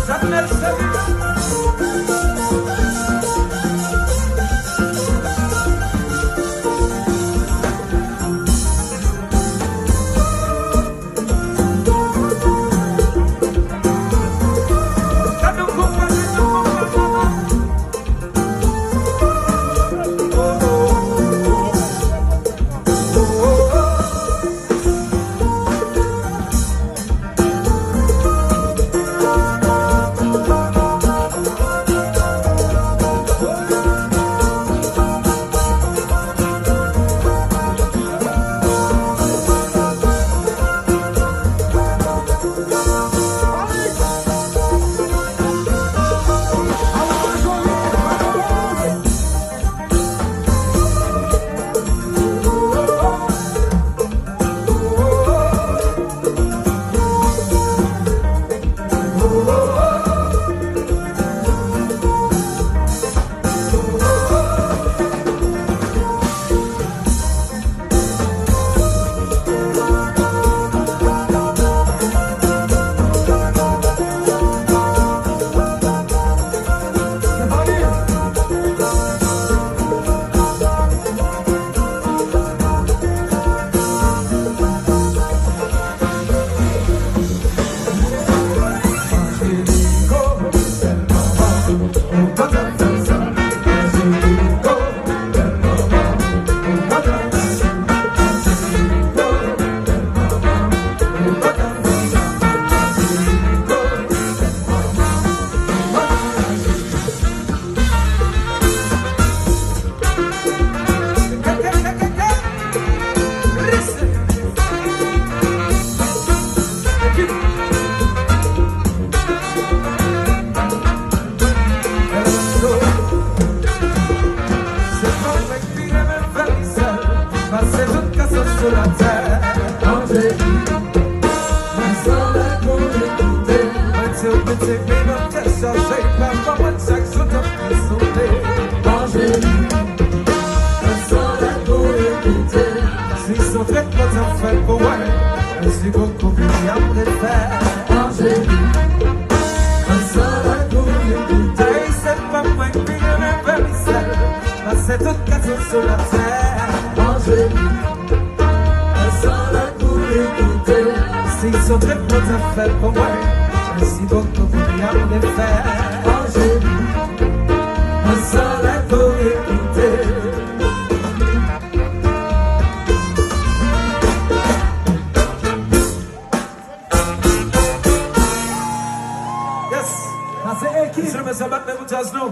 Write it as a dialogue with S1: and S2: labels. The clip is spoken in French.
S1: Chanèl, écouter. Until we take me up, just shall say, Papa, one sex, so tough, it's so late. Angélique, un soleil pour écouter. Si son trait, quand on fait pour moi, ainsi qu'on peut bien me faire. Angélique, un soleil pour écouter. Hey, c'est pas moi qui viens me faire seul, c'est toute casse sur la terre. Angélique, un soleil pour écouter. Si son trait, quand on fait pour moi, ainsi qu'on peut bien me faire. Angélique, un soleil pour écouter. Yes, c'est Ekip. Je me suis battu pour jazz, non?